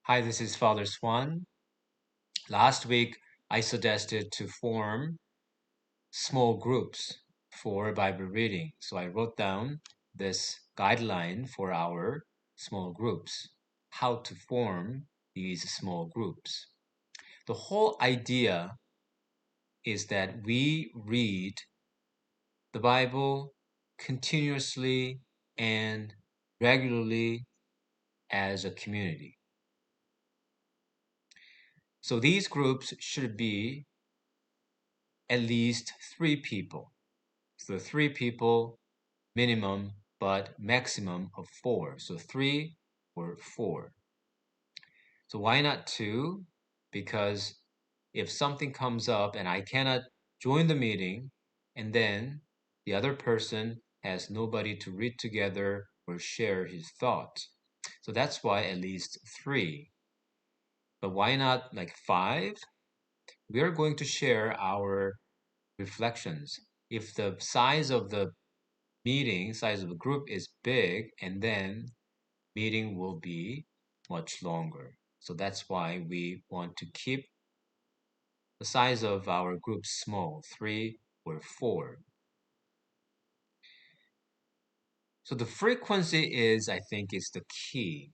Hi, this is Father Swan. Last week, I suggested to form small groups for Bible reading. So I wrote down this guideline for our small groups, how to form these small groups. The whole idea is that we read the Bible continuously and regularly as a community. So these groups should be at least three people. So three people minimum, but maximum of four. So three or four. So why not two? Because if something comes up and I cannot join the meeting, and then the other person has nobody to read together or share his thoughts. So that's why at least three. But why not like five? We are going to share our reflections. If the size of the size of the group is big, and then meeting will be much longer. So that's why we want to keep the size of our group small, three or four. So the frequency I think, is the key.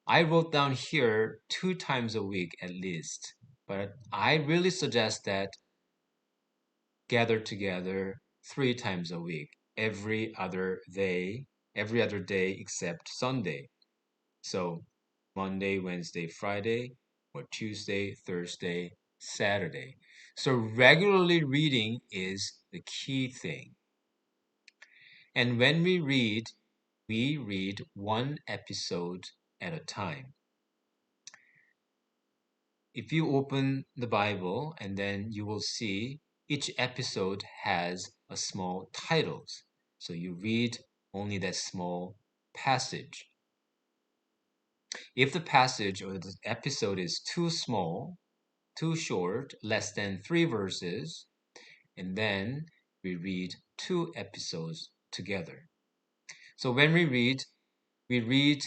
I wrote down here 2 times a week at least, but I really suggest that gather together 3 times a week, every other day except Sunday. So Monday, Wednesday, Friday, or Tuesday, Thursday, Saturday. So regularly reading is the key thing. And when we read one episode at a time. If you open the Bible, and then you will see each episode has a small titles. So you read only that small passage. If the passage or the episode is too small, too short, less than 3 verses, and then we read 2 episodes together. So when we read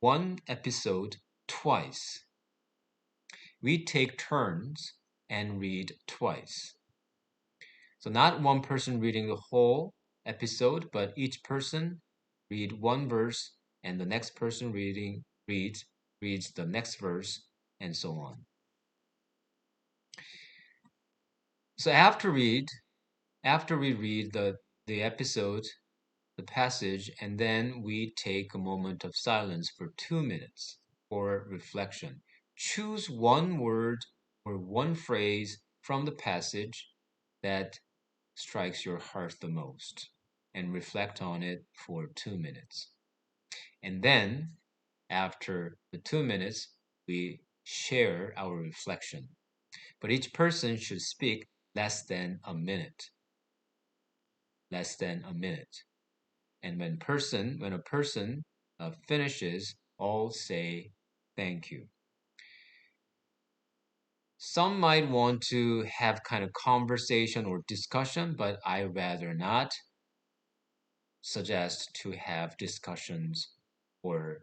one episode twice. We take turns and read twice. So not one person reading the whole episode, but each person read one verse, and the next person reads the next verse, and so on. So after we read the episode, the passage, and then we take a moment of silence for 2 minutes for reflection. Choose one word or one phrase from the passage that strikes your heart the most and reflect on it for 2 minutes. And then, after the 2 minutes, we share our reflection. But each person should speak less than a minute. Less than a minute. And when a person finishes, all say thank you. Some might want to have kind of conversation or discussion, but I rather not suggest to have discussions or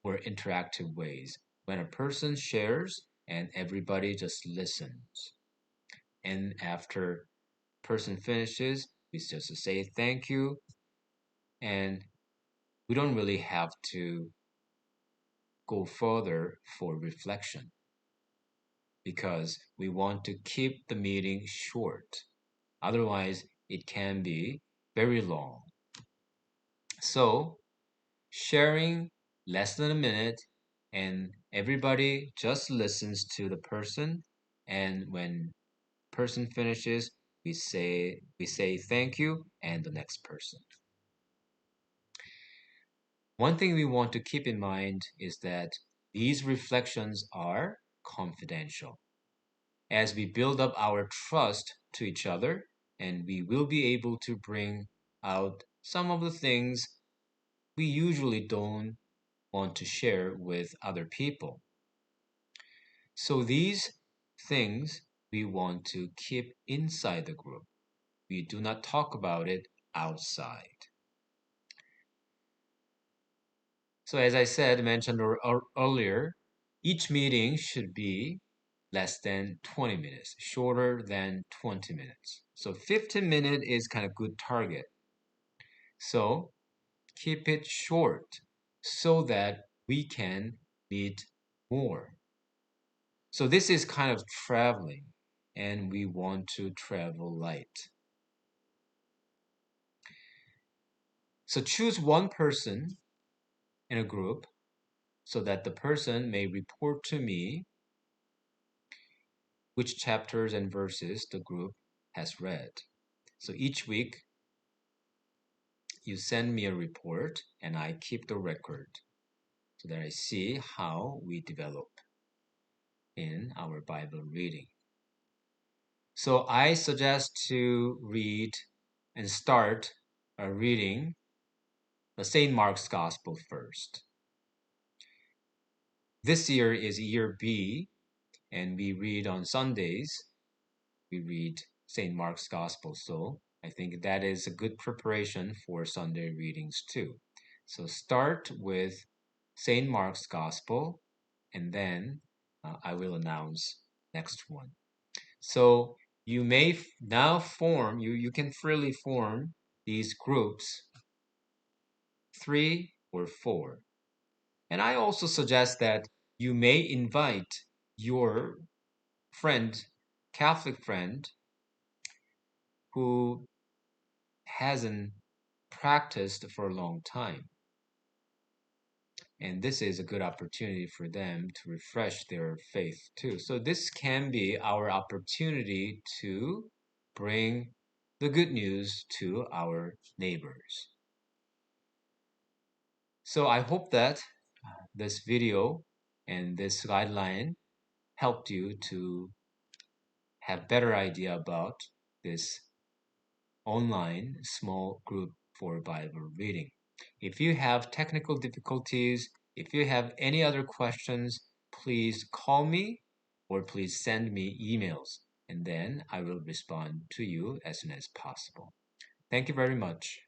interactive ways. When a person shares and everybody just listens. And after person finishes, we just say thank you, and we don't really have to go further for reflection because we want to keep the meeting short. Otherwise, it can be very long. So, sharing less than a minute, and everybody just listens to the person, and when person finishes, we say thank you and the next person. One thing we want to keep in mind is that these reflections are confidential. As we build up our trust to each other, and we will be able to bring out some of the things we usually don't want to share with other people. So these things we want to keep inside the group. We do not talk about it outside. So as I mentioned earlier, each meeting should be less than 20 minutes, shorter than 20 minutes. So 15 minutes is kind of good target. So keep it short so that we can meet more. So this is kind of traveling, and we want to travel light. So choose one person in a group so that the person may report to me which chapters and verses the group has read. So each week, you send me a report and I keep the record so that I see how we develop in our Bible reading. So I suggest to read and start reading the St. Mark's Gospel first. This year is year B, and we read on Sundays. We read St. Mark's Gospel, so I think that is a good preparation for Sunday readings too. So start with St. Mark's Gospel, and then I will announce next one. So you may now form, you can freely form these groups, 3 or 4. And I also suggest that you may invite your friend, Catholic friend, who hasn't practiced for a long time. And this is a good opportunity for them to refresh their faith too. So this can be our opportunity to bring the good news to our neighbors. So I hope that this video and this guideline helped you to have better idea about this online small group for Bible reading. If you have technical difficulties, if you have any other questions, please call me or please send me emails, and then I will respond to you as soon as possible. Thank you very much.